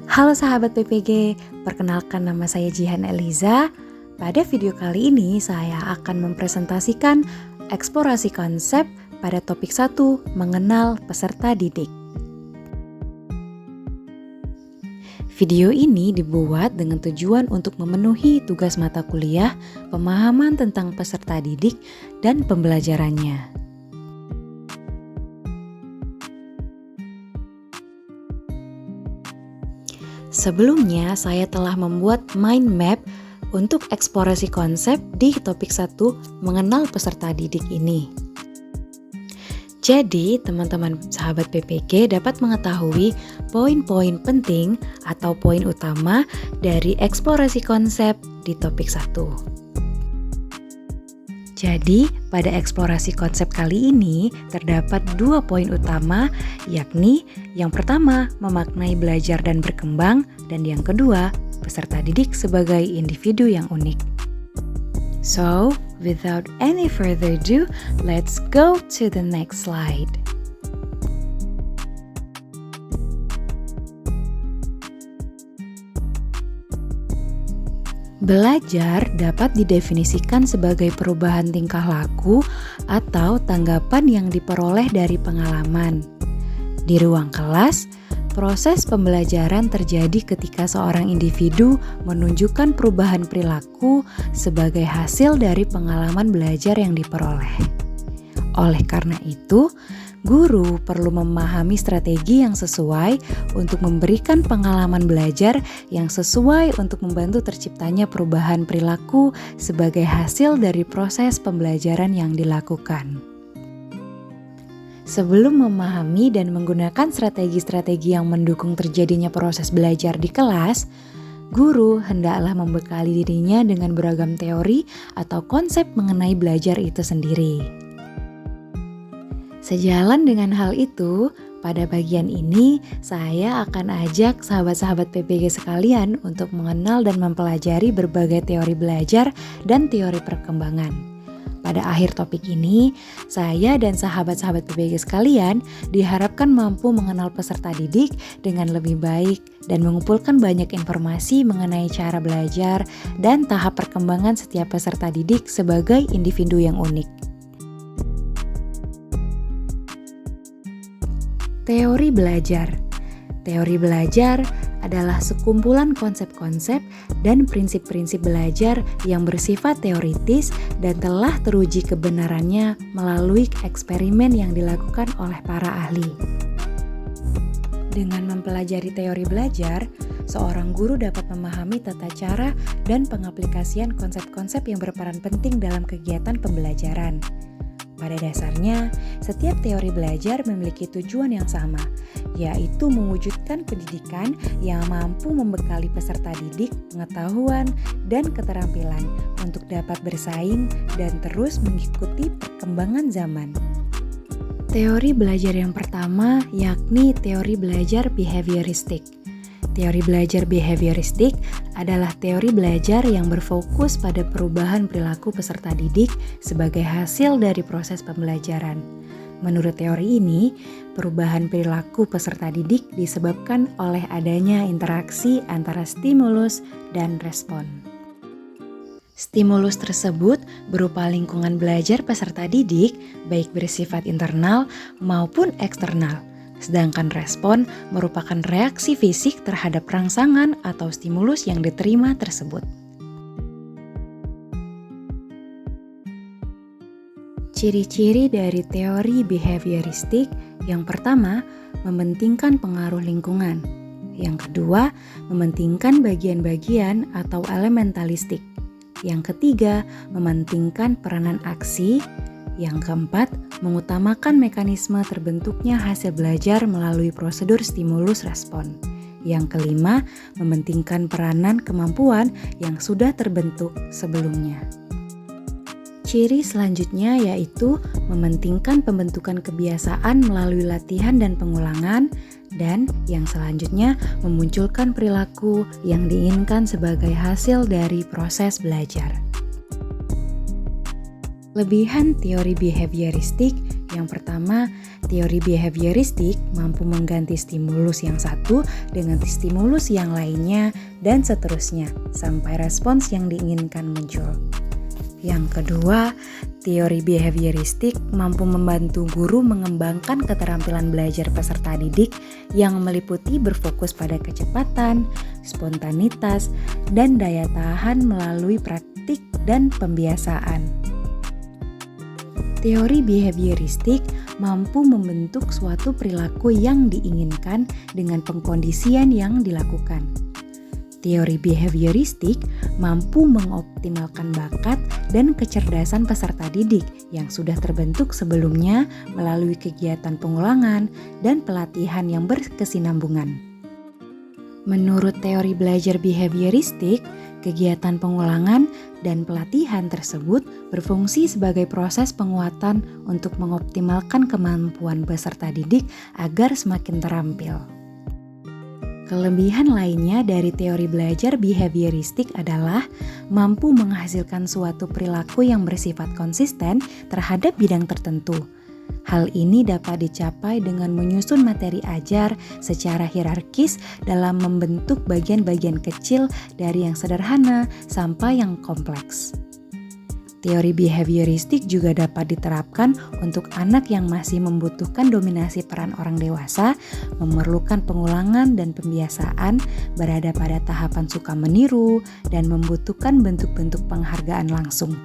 Halo sahabat PPG, perkenalkan nama saya Jihan Eliza. Pada video kali ini saya akan mempresentasikan eksplorasi konsep pada topik 1, mengenal peserta didik. Video ini dibuat dengan tujuan untuk memenuhi tugas mata kuliah, pemahaman tentang peserta didik, dan pembelajarannya. Sebelumnya, saya telah membuat mind map untuk eksplorasi konsep di topik 1, mengenal peserta didik ini. Jadi, teman-teman sahabat PPG dapat mengetahui poin-poin penting atau poin utama dari eksplorasi konsep di topik 1. Jadi, pada eksplorasi konsep kali ini terdapat 2 poin utama, yakni yang pertama, memaknai belajar dan berkembang, dan yang kedua, peserta didik sebagai individu yang unik. So, without any further ado, let's go to the next slide. Belajar dapat didefinisikan sebagai perubahan tingkah laku atau tanggapan yang diperoleh dari pengalaman. Di ruang kelas, proses pembelajaran terjadi ketika seorang individu menunjukkan perubahan perilaku sebagai hasil dari pengalaman belajar yang diperoleh. Oleh karena itu, guru perlu memahami strategi yang sesuai untuk memberikan pengalaman belajar yang sesuai untuk membantu terciptanya perubahan perilaku sebagai hasil dari proses pembelajaran yang dilakukan. Sebelum memahami dan menggunakan strategi-strategi yang mendukung terjadinya proses belajar di kelas, guru hendaklah membekali dirinya dengan beragam teori atau konsep mengenai belajar itu sendiri. Sejalan dengan hal itu, pada bagian ini saya akan ajak sahabat-sahabat PPG sekalian untuk mengenal dan mempelajari berbagai teori belajar dan teori perkembangan. Pada akhir topik ini, saya dan sahabat-sahabat PPG sekalian diharapkan mampu mengenal peserta didik dengan lebih baik dan mengumpulkan banyak informasi mengenai cara belajar dan tahap perkembangan setiap peserta didik sebagai individu yang unik. Teori belajar. Teori belajar adalah sekumpulan konsep-konsep dan prinsip-prinsip belajar yang bersifat teoritis dan telah teruji kebenarannya melalui eksperimen yang dilakukan oleh para ahli. Dengan mempelajari teori belajar, seorang guru dapat memahami tata cara dan pengaplikasian konsep-konsep yang berperan penting dalam kegiatan pembelajaran. Pada dasarnya, setiap teori belajar memiliki tujuan yang sama, yaitu mewujudkan pendidikan yang mampu membekali peserta didik pengetahuan dan keterampilan untuk dapat bersaing dan terus mengikuti perkembangan zaman. Teori belajar yang pertama yakni teori belajar behavioristik. Teori belajar behavioristik adalah teori belajar yang berfokus pada perubahan perilaku peserta didik sebagai hasil dari proses pembelajaran. Menurut teori ini, perubahan perilaku peserta didik disebabkan oleh adanya interaksi antara stimulus dan respon. Stimulus tersebut berupa lingkungan belajar peserta didik, baik bersifat internal maupun eksternal. Sedangkan respon merupakan reaksi fisik terhadap rangsangan atau stimulus yang diterima tersebut. Ciri-ciri dari teori behavioristik yang pertama, mementingkan pengaruh lingkungan. Yang kedua, mementingkan bagian-bagian atau elementalistik. Yang ketiga, mementingkan peranan aksi. Yang keempat, mengutamakan mekanisme terbentuknya hasil belajar melalui prosedur stimulus respon. Yang kelima, mementingkan peranan kemampuan yang sudah terbentuk sebelumnya. Ciri selanjutnya yaitu mementingkan pembentukan kebiasaan melalui latihan dan pengulangan, dan yang selanjutnya memunculkan perilaku yang diinginkan sebagai hasil dari proses belajar. Kelebihan teori behavioristik Yang pertama, teori behavioristik mampu mengganti stimulus yang satu dengan stimulus yang lainnya dan seterusnya sampai respons yang diinginkan muncul. Yang kedua, teori behavioristik mampu membantu guru mengembangkan keterampilan belajar peserta didik yang meliputi berfokus pada kecepatan, spontanitas, dan daya tahan melalui praktik dan pembiasaan. Teori behavioristik mampu membentuk suatu perilaku yang diinginkan dengan pengkondisian yang dilakukan. Teori behavioristik mampu mengoptimalkan bakat dan kecerdasan peserta didik yang sudah terbentuk sebelumnya melalui kegiatan pengulangan dan pelatihan yang berkesinambungan. Menurut teori belajar behavioristik, kegiatan pengulangan dan pelatihan tersebut berfungsi sebagai proses penguatan untuk mengoptimalkan kemampuan peserta didik agar semakin terampil. Kelebihan lainnya dari teori belajar behavioristik adalah mampu menghasilkan suatu perilaku yang bersifat konsisten terhadap bidang tertentu. Hal ini dapat dicapai dengan menyusun materi ajar secara hierarkis dalam membentuk bagian-bagian kecil dari yang sederhana sampai yang kompleks. Teori behavioristik juga dapat diterapkan untuk anak yang masih membutuhkan dominasi peran orang dewasa, memerlukan pengulangan dan pembiasaan, berada pada tahapan suka meniru, dan membutuhkan bentuk-bentuk penghargaan langsung.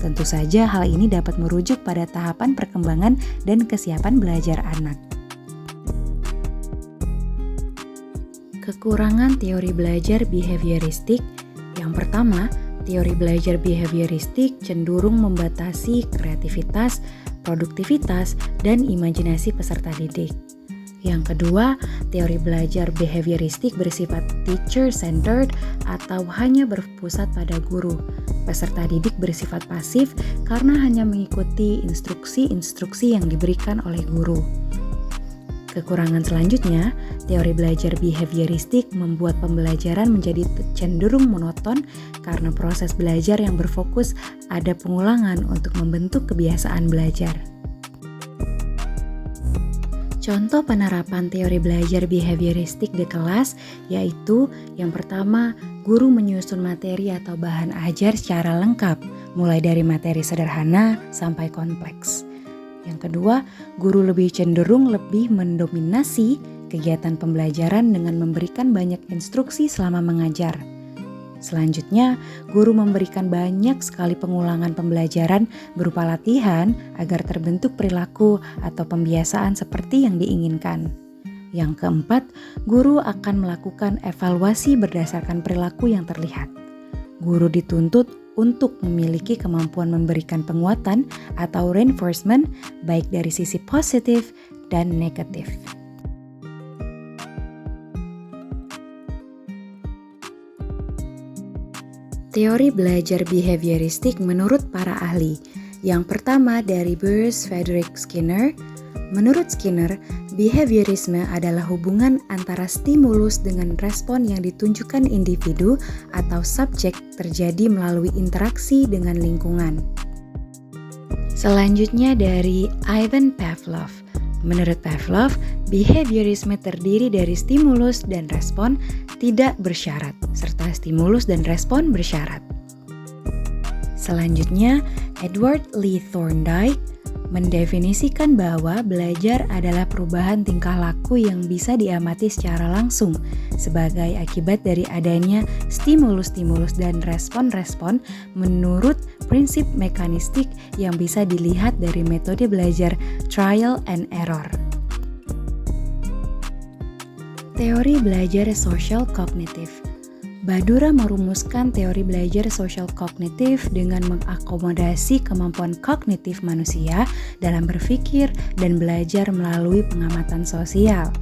Tentu saja hal ini dapat merujuk pada tahapan perkembangan dan kesiapan belajar anak. Kekurangan teori belajar behavioristik. Yang pertama, teori belajar behavioristik cenderung membatasi kreativitas, produktivitas, dan imajinasi peserta didik. Yang kedua, teori belajar behavioristik bersifat teacher-centered atau hanya berpusat pada guru. Peserta didik bersifat pasif karena hanya mengikuti instruksi-instruksi yang diberikan oleh guru. Kekurangan selanjutnya, teori belajar behavioristik membuat pembelajaran menjadi cenderung monoton karena proses belajar yang berfokus ada pengulangan untuk membentuk kebiasaan belajar. Contoh penerapan teori belajar behavioristik di kelas yaitu yang pertama, guru menyusun materi atau bahan ajar secara lengkap, mulai dari materi sederhana sampai kompleks. Yang kedua, guru lebih cenderung lebih mendominasi kegiatan pembelajaran dengan memberikan banyak instruksi selama mengajar. Selanjutnya, guru memberikan banyak sekali pengulangan pembelajaran berupa latihan agar terbentuk perilaku atau pembiasaan seperti yang diinginkan. Yang keempat, guru akan melakukan evaluasi berdasarkan perilaku yang terlihat. Guru dituntut untuk memiliki kemampuan memberikan penguatan atau reinforcement baik dari sisi positif dan negatif. Teori belajar behavioristik menurut para ahli. Yang pertama dari Bruce Frederick Skinner. Menurut Skinner, behaviorisme adalah hubungan antara stimulus dengan respon yang ditunjukkan individu atau subjek terjadi melalui interaksi dengan lingkungan. Selanjutnya dari Ivan Pavlov. Menurut Pavlov, behaviorisme terdiri dari stimulus dan respon tidak bersyarat, serta stimulus dan respon bersyarat. Selanjutnya, Edward Lee Thorndike mendefinisikan bahwa belajar adalah perubahan tingkah laku yang bisa diamati secara langsung sebagai akibat dari adanya stimulus-stimulus dan respon-respon menurut prinsip mekanistik yang bisa dilihat dari metode belajar trial and error. Teori belajar sosial kognitif. Badura merumuskan teori belajar sosial kognitif dengan mengakomodasi kemampuan kognitif manusia dalam berpikir dan belajar melalui pengamatan sosial.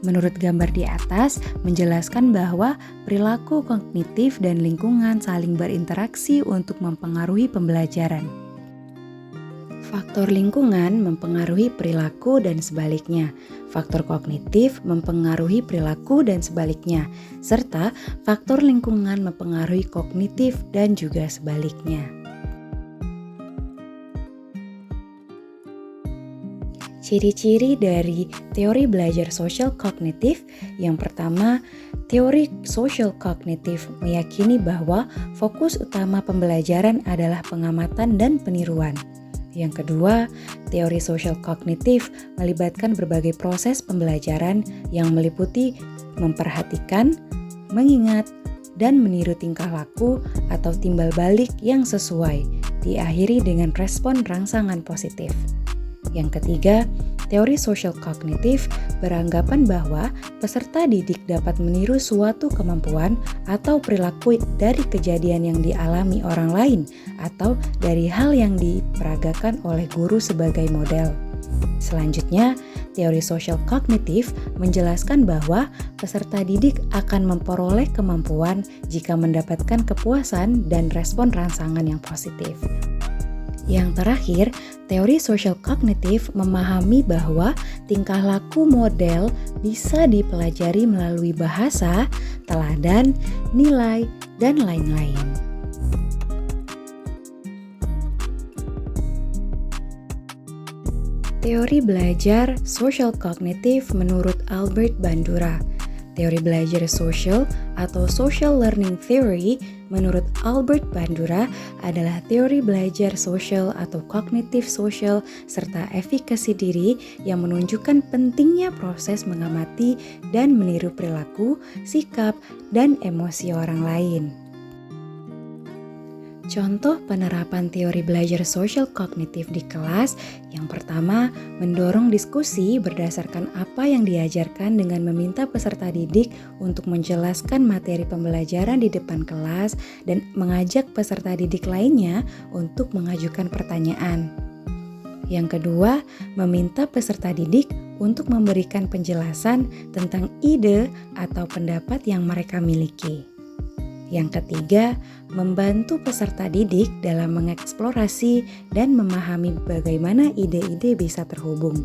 Menurut gambar di atas, menjelaskan bahwa perilaku kognitif dan lingkungan saling berinteraksi untuk mempengaruhi pembelajaran. Faktor lingkungan mempengaruhi perilaku dan sebaliknya. Faktor kognitif mempengaruhi perilaku dan sebaliknya, serta faktor lingkungan mempengaruhi kognitif dan juga sebaliknya. Ciri-ciri dari teori belajar sosial kognitif. Yang pertama, teori sosial kognitif meyakini bahwa fokus utama pembelajaran adalah pengamatan dan peniruan. Yang kedua, teori sosial kognitif melibatkan berbagai proses pembelajaran yang meliputi memperhatikan, mengingat, dan meniru tingkah laku atau timbal balik yang sesuai, diakhiri dengan respon rangsangan positif. Yang ketiga, teori sosial kognitif beranggapan bahwa peserta didik dapat meniru suatu kemampuan atau perilaku dari kejadian yang dialami orang lain atau dari hal yang diperagakan oleh guru sebagai model. Selanjutnya, teori sosial kognitif menjelaskan bahwa peserta didik akan memperoleh kemampuan jika mendapatkan kepuasan dan respon rangsangan yang positif. Yang terakhir, teori sosial kognitif memahami bahwa tingkah laku model bisa dipelajari melalui bahasa, teladan, nilai, dan lain-lain. Teori belajar sosial kognitif menurut Albert Bandura. Teori belajar sosial atau social learning theory menurut Albert Bandura adalah teori belajar sosial atau kognitif sosial serta efikasi diri yang menunjukkan pentingnya proses mengamati dan meniru perilaku, sikap, dan emosi orang lain. Contoh penerapan teori belajar sosial kognitif di kelas. Yang pertama, mendorong diskusi berdasarkan apa yang diajarkan dengan meminta peserta didik untuk menjelaskan materi pembelajaran di depan kelas dan mengajak peserta didik lainnya untuk mengajukan pertanyaan. Yang kedua, meminta peserta didik untuk memberikan penjelasan tentang ide atau pendapat yang mereka miliki. Yang ketiga, membantu peserta didik dalam mengeksplorasi dan memahami bagaimana ide-ide bisa terhubung.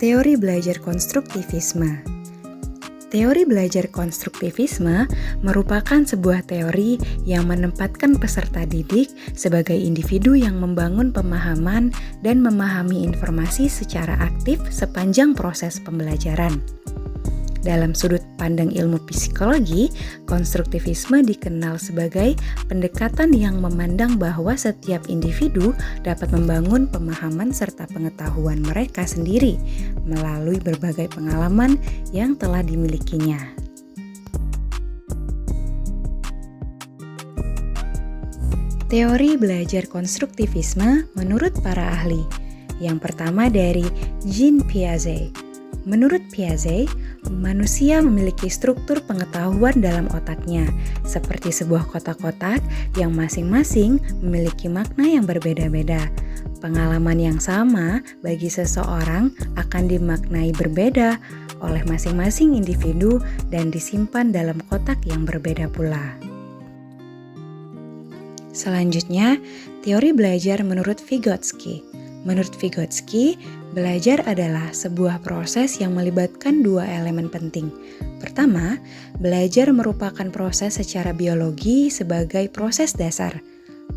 Teori belajar konstruktivisme. Teori belajar konstruktivisme merupakan sebuah teori yang menempatkan peserta didik sebagai individu yang membangun pemahaman dan memahami informasi secara aktif sepanjang proses pembelajaran. Dalam sudut pandang ilmu psikologi, konstruktivisme dikenal sebagai pendekatan yang memandang bahwa setiap individu dapat membangun pemahaman serta pengetahuan mereka sendiri melalui berbagai pengalaman yang telah dimilikinya. Teori belajar konstruktivisme menurut para ahli. Yang pertama dari Jean Piaget. Menurut Piaget, manusia memiliki struktur pengetahuan dalam otaknya, seperti sebuah kotak-kotak yang masing-masing memiliki makna yang berbeda-beda. Pengalaman yang sama bagi seseorang akan dimaknai berbeda oleh masing-masing individu dan disimpan dalam kotak yang berbeda pula. Selanjutnya, teori belajar menurut Vygotsky. Menurut Vygotsky, belajar adalah sebuah proses yang melibatkan dua elemen penting. Pertama, belajar merupakan proses secara biologi sebagai proses dasar.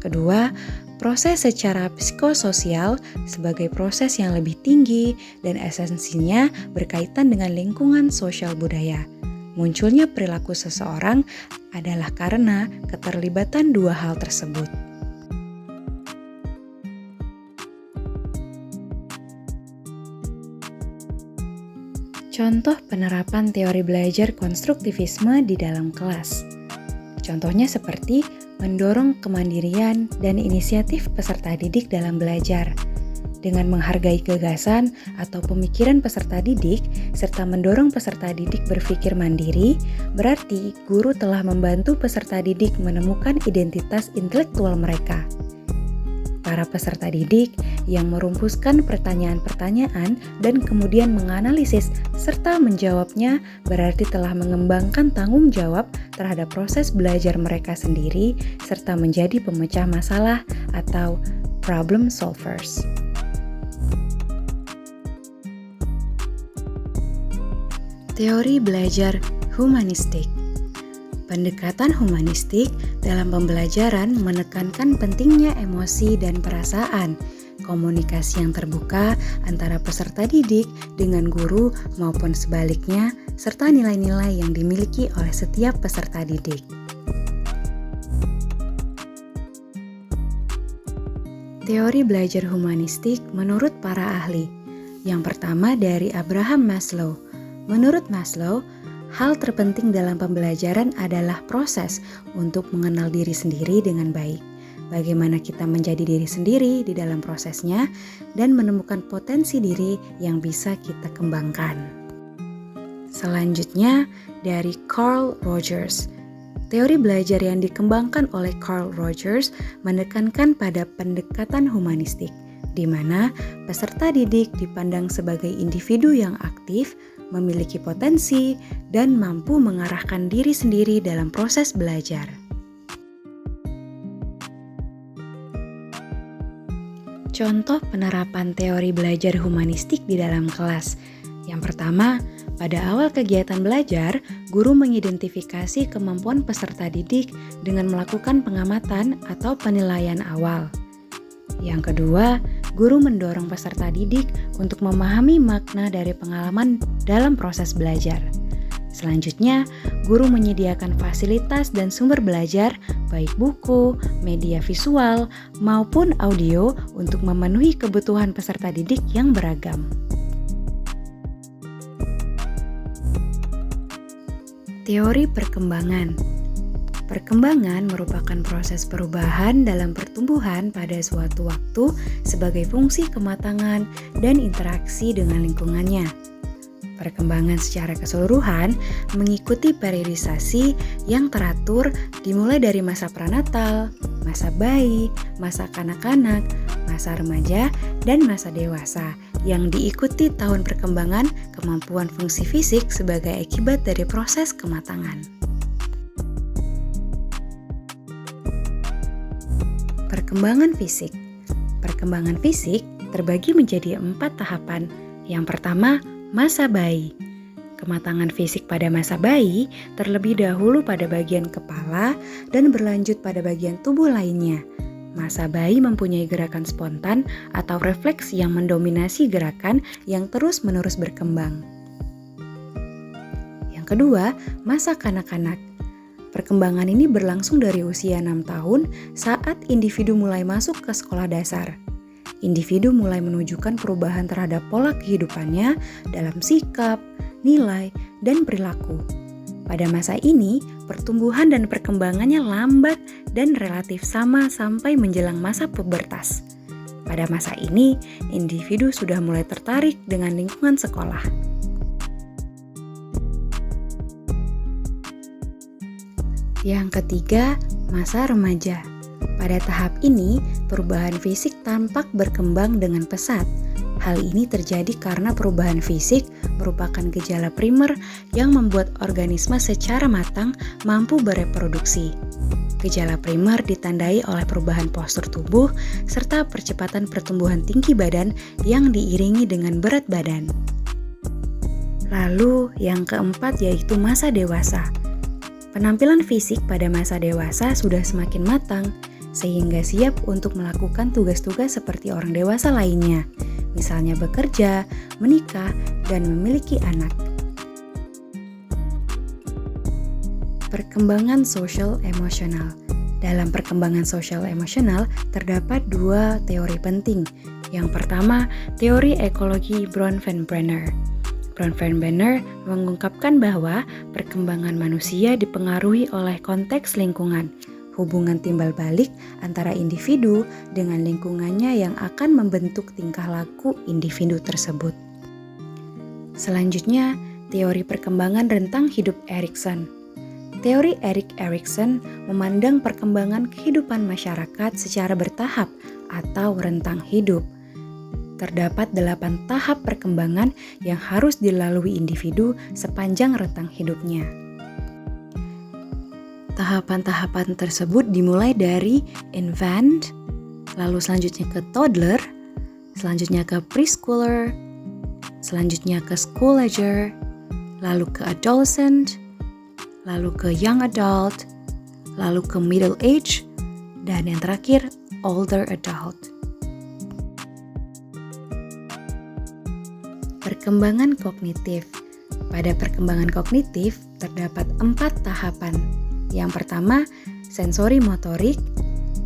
Kedua, proses secara psikososial sebagai proses yang lebih tinggi dan esensinya berkaitan dengan lingkungan sosial budaya. Munculnya perilaku seseorang adalah karena keterlibatan dua hal tersebut. Contoh penerapan teori belajar konstruktivisme di dalam kelas. Contohnya seperti mendorong kemandirian dan inisiatif peserta didik dalam belajar. Dengan menghargai gagasan atau pemikiran peserta didik, serta mendorong peserta didik berpikir mandiri, berarti guru telah membantu peserta didik menemukan identitas intelektual mereka. Para peserta didik yang merumpuskan pertanyaan-pertanyaan dan kemudian menganalisis serta menjawabnya berarti telah mengembangkan tanggung jawab terhadap proses belajar mereka sendiri serta menjadi pemecah masalah atau problem solvers. Teori belajar humanistik. Pendekatan humanistik dalam pembelajaran menekankan pentingnya emosi dan perasaan, komunikasi yang terbuka antara peserta didik dengan guru maupun sebaliknya, serta nilai-nilai yang dimiliki oleh setiap peserta didik. Teori belajar humanistik menurut para ahli. Yang pertama dari Abraham Maslow. Menurut Maslow, hal terpenting dalam pembelajaran adalah proses untuk mengenal diri sendiri dengan baik. Bagaimana kita menjadi diri sendiri di dalam prosesnya dan menemukan potensi diri yang bisa kita kembangkan. Selanjutnya dari Carl Rogers. Teori belajar yang dikembangkan oleh Carl Rogers menekankan pada pendekatan humanistik, di mana peserta didik dipandang sebagai individu yang aktif, memiliki potensi, dan mampu mengarahkan diri sendiri dalam proses belajar. Contoh penerapan teori belajar humanistik di dalam kelas. Yang pertama, pada awal kegiatan belajar, guru mengidentifikasi kemampuan peserta didik dengan melakukan pengamatan atau penilaian awal. Yang kedua, guru mendorong peserta didik untuk memahami makna dari pengalaman dalam proses belajar. Selanjutnya, guru menyediakan fasilitas dan sumber belajar, baik buku, media visual, maupun audio untuk memenuhi kebutuhan peserta didik yang beragam. Teori perkembangan. Perkembangan merupakan proses perubahan dalam pertumbuhan pada suatu waktu sebagai fungsi kematangan dan interaksi dengan lingkungannya. Perkembangan secara keseluruhan mengikuti periodisasi yang teratur dimulai dari masa pranatal, masa bayi, masa kanak-kanak, masa remaja, dan masa dewasa yang diikuti tahun perkembangan kemampuan fungsi fisik sebagai akibat dari proses kematangan. Perkembangan fisik. Perkembangan fisik terbagi menjadi 4 tahapan. Yang pertama, masa bayi. Kematangan fisik pada masa bayi terlebih dahulu pada bagian kepala dan berlanjut pada bagian tubuh lainnya. Masa bayi mempunyai gerakan spontan atau refleks yang mendominasi gerakan yang terus-menerus berkembang. Yang kedua, masa kanak-kanak. Perkembangan ini berlangsung dari usia 6 tahun saat individu mulai masuk ke sekolah dasar. Individu mulai menunjukkan perubahan terhadap pola kehidupannya dalam sikap, nilai, dan perilaku. Pada masa ini, pertumbuhan dan perkembangannya lambat dan relatif sama sampai menjelang masa pubertas. Pada masa ini, individu sudah mulai tertarik dengan lingkungan sekolah. Yang ketiga, masa remaja. Pada tahap ini, perubahan fisik tampak berkembang dengan pesat. Hal ini terjadi karena perubahan fisik merupakan gejala primer yang membuat organisme secara matang mampu bereproduksi. Gejala primer ditandai oleh perubahan postur tubuh serta percepatan pertumbuhan tinggi badan yang diiringi dengan berat badan. Lalu yang keempat yaitu masa dewasa. Penampilan fisik pada masa dewasa sudah semakin matang sehingga siap untuk melakukan tugas-tugas seperti orang dewasa lainnya. Misalnya bekerja, menikah, dan memiliki anak. Perkembangan sosial emosional. Dalam perkembangan sosial emosional terdapat 2 teori penting. Yang pertama, teori ekologi Bronfenbrenner. Bronfenbrenner mengungkapkan bahwa perkembangan manusia dipengaruhi oleh konteks lingkungan, hubungan timbal balik antara individu dengan lingkungannya yang akan membentuk tingkah laku individu tersebut. Selanjutnya, teori perkembangan rentang hidup Erikson. Teori Erik Erikson memandang perkembangan kehidupan masyarakat secara bertahap atau rentang hidup. Terdapat 8 tahap perkembangan yang harus dilalui individu sepanjang rentang hidupnya. Tahapan-tahapan tersebut dimulai dari infant, lalu selanjutnya ke toddler, selanjutnya ke preschooler, selanjutnya ke school ager, lalu ke adolescent, lalu ke young adult, lalu ke middle age, dan yang terakhir older adult. Perkembangan kognitif. Pada perkembangan kognitif terdapat 4 tahapan. Yang pertama, sensori motorik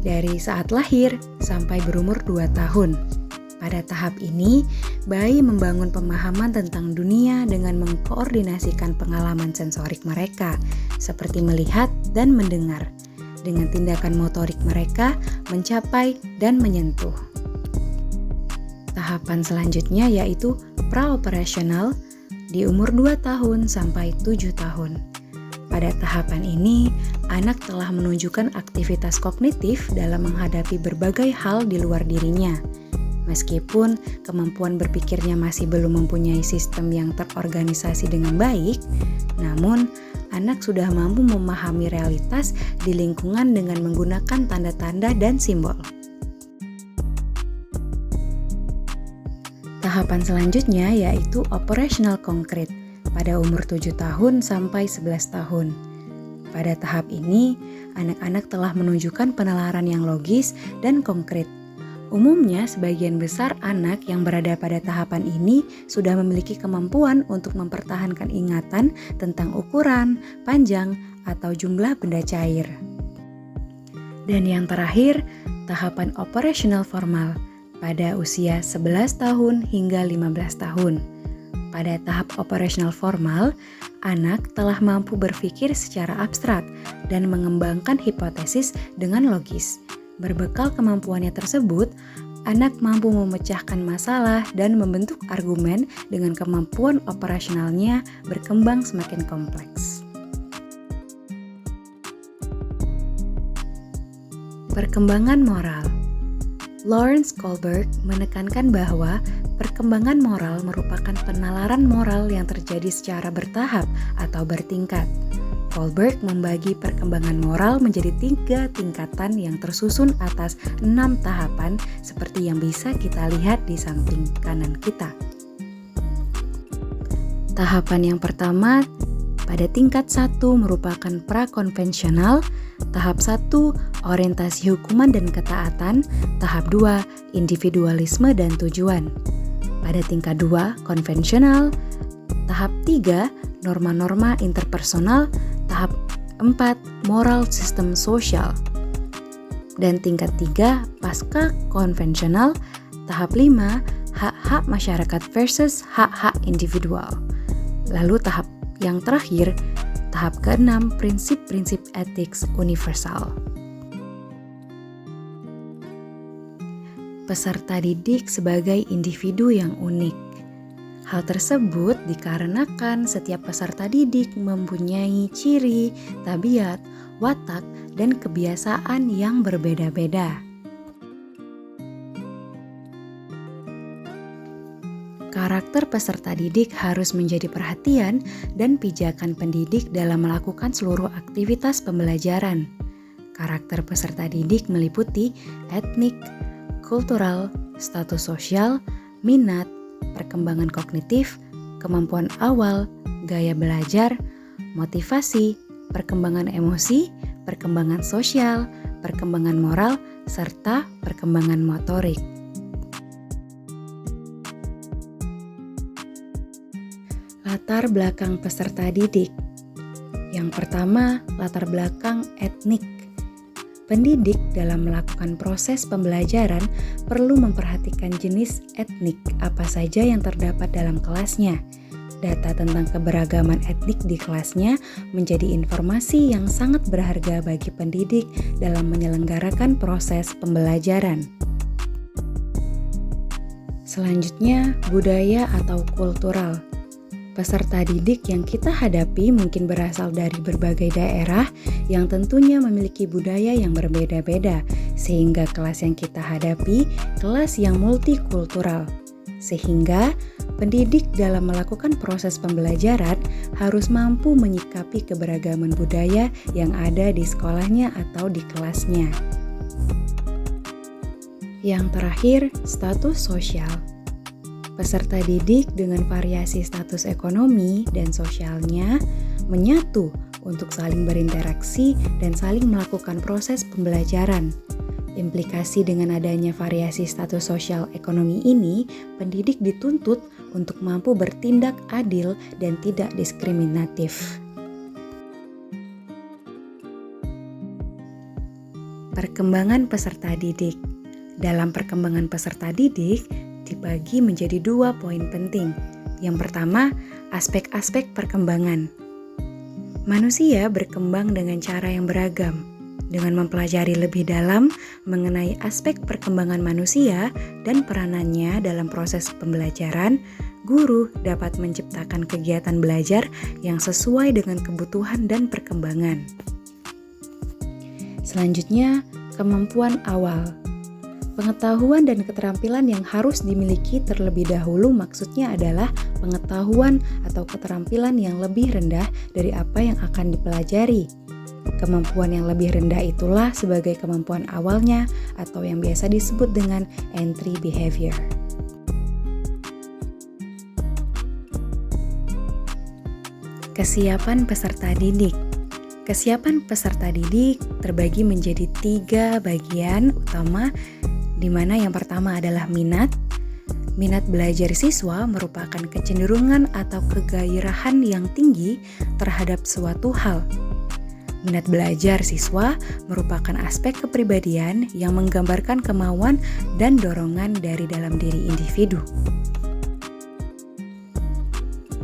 dari saat lahir sampai berumur 2 tahun. Pada tahap ini, bayi membangun pemahaman tentang dunia dengan mengkoordinasikan pengalaman sensorik mereka, seperti melihat dan mendengar, dengan tindakan motorik mereka mencapai dan menyentuh. Tahapan selanjutnya yaitu praoperasional di umur 2 tahun sampai 7 tahun. Pada tahapan ini, anak telah menunjukkan aktivitas kognitif dalam menghadapi berbagai hal di luar dirinya. Meskipun kemampuan berpikirnya masih belum mempunyai sistem yang terorganisasi dengan baik, namun anak sudah mampu memahami realitas di lingkungan dengan menggunakan tanda-tanda dan simbol. Tahapan selanjutnya yaitu operasional konkret pada umur 7 tahun sampai 11 tahun. Pada tahap ini, anak-anak telah menunjukkan penalaran yang logis dan konkret. Umumnya, sebagian besar anak yang berada pada tahapan ini sudah memiliki kemampuan untuk mempertahankan ingatan tentang ukuran, panjang, atau jumlah benda cair. Dan yang terakhir, tahapan operasional formal pada usia 11 tahun hingga 15 tahun. Pada tahap operasional formal, anak telah mampu berpikir secara abstrak dan mengembangkan hipotesis dengan logis. Berbekal kemampuannya tersebut, anak mampu memecahkan masalah dan membentuk argumen dengan kemampuan operasionalnya berkembang semakin kompleks. Perkembangan moral. Lawrence Kohlberg menekankan bahwa perkembangan moral merupakan penalaran moral yang terjadi secara bertahap atau bertingkat. Kohlberg membagi perkembangan moral menjadi 3 tingkatan yang tersusun atas 6 tahapan seperti yang bisa kita lihat di samping kanan kita. Tahapan yang pertama pada tingkat 1 merupakan prakonvensional, tahap 1 orientasi hukuman dan ketaatan, tahap 2 individualisme dan tujuan. Pada tingkat 2 konvensional, tahap 3 norma-norma interpersonal, tahap 4 moral sistem sosial. Dan tingkat 3 pasca konvensional, tahap 5 hak-hak masyarakat versus hak-hak individual. Lalu tahap yang terakhir, tahap ke-6 prinsip-prinsip etik universal. Peserta didik sebagai individu yang unik. Hal tersebut dikarenakan setiap peserta didik mempunyai ciri, tabiat, watak, dan kebiasaan yang berbeda-beda. Karakter peserta didik harus menjadi perhatian dan pijakan pendidik dalam melakukan seluruh aktivitas pembelajaran. Karakter peserta didik meliputi etnik, kultural, status sosial, minat, perkembangan kognitif, kemampuan awal, gaya belajar, motivasi, perkembangan emosi, perkembangan sosial, perkembangan moral, serta perkembangan motorik. Latar belakang peserta didik. Yang pertama, latar belakang etnik. Pendidik dalam melakukan proses pembelajaran perlu memperhatikan jenis etnik apa saja yang terdapat dalam kelasnya. Data tentang keberagaman etnik di kelasnya menjadi informasi yang sangat berharga bagi pendidik dalam menyelenggarakan proses pembelajaran. Selanjutnya, budaya atau kultural. Peserta didik yang kita hadapi mungkin berasal dari berbagai daerah yang tentunya memiliki budaya yang berbeda-beda, sehingga kelas yang kita hadapi kelas yang multikultural. Sehingga pendidik dalam melakukan proses pembelajaran harus mampu menyikapi keberagaman budaya yang ada di sekolahnya atau di kelasnya. Yang terakhir, status sosial. Peserta didik dengan variasi status ekonomi dan sosialnya menyatu untuk saling berinteraksi dan saling melakukan proses pembelajaran. Implikasi dengan adanya variasi status sosial ekonomi ini, pendidik dituntut untuk mampu bertindak adil dan tidak diskriminatif. Perkembangan peserta didik. Dalam perkembangan peserta didik, dibagi menjadi 2 poin penting. Yang pertama, aspek-aspek perkembangan. Manusia berkembang dengan cara yang beragam. Dengan mempelajari lebih dalam mengenai aspek perkembangan manusia dan peranannya dalam proses pembelajaran, guru dapat menciptakan kegiatan belajar yang sesuai dengan kebutuhan dan perkembangan. Selanjutnya, kemampuan awal. Pengetahuan dan keterampilan yang harus dimiliki terlebih dahulu maksudnya adalah pengetahuan atau keterampilan yang lebih rendah dari apa yang akan dipelajari. Kemampuan yang lebih rendah itulah sebagai kemampuan awalnya atau yang biasa disebut dengan entry behavior. Kesiapan peserta didik. Kesiapan peserta didik terbagi menjadi 3 bagian utama, di mana yang pertama adalah minat. Minat belajar siswa merupakan kecenderungan atau kegairahan yang tinggi terhadap suatu hal. Minat belajar siswa merupakan aspek kepribadian yang menggambarkan kemauan dan dorongan dari dalam diri individu.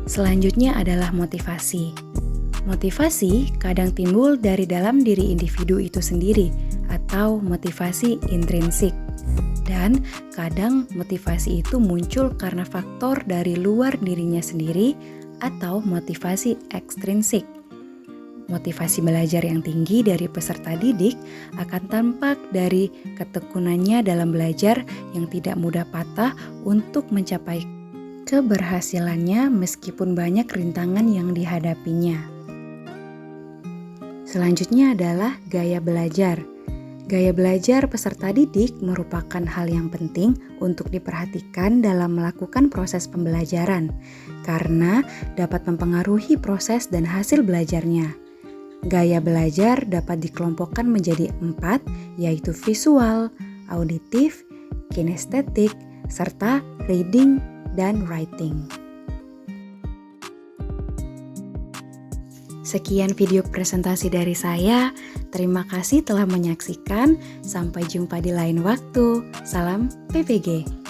Selanjutnya adalah motivasi. Motivasi kadang timbul dari dalam diri individu itu sendiri atau motivasi intrinsik. Dan kadang motivasi itu muncul karena faktor dari luar dirinya sendiri atau motivasi ekstrinsik. Motivasi belajar yang tinggi dari peserta didik akan tampak dari ketekunannya dalam belajar yang tidak mudah patah untuk mencapai keberhasilannya meskipun banyak rintangan yang dihadapinya. Selanjutnya adalah gaya belajar. Gaya belajar peserta didik merupakan hal yang penting untuk diperhatikan dalam melakukan proses pembelajaran, karena dapat mempengaruhi proses dan hasil belajarnya. Gaya belajar dapat dikelompokkan menjadi 4, yaitu visual, auditif, kinestetik, serta reading dan writing. Sekian video presentasi dari saya. Terima kasih telah menyaksikan. Sampai jumpa di lain waktu. Salam PPG.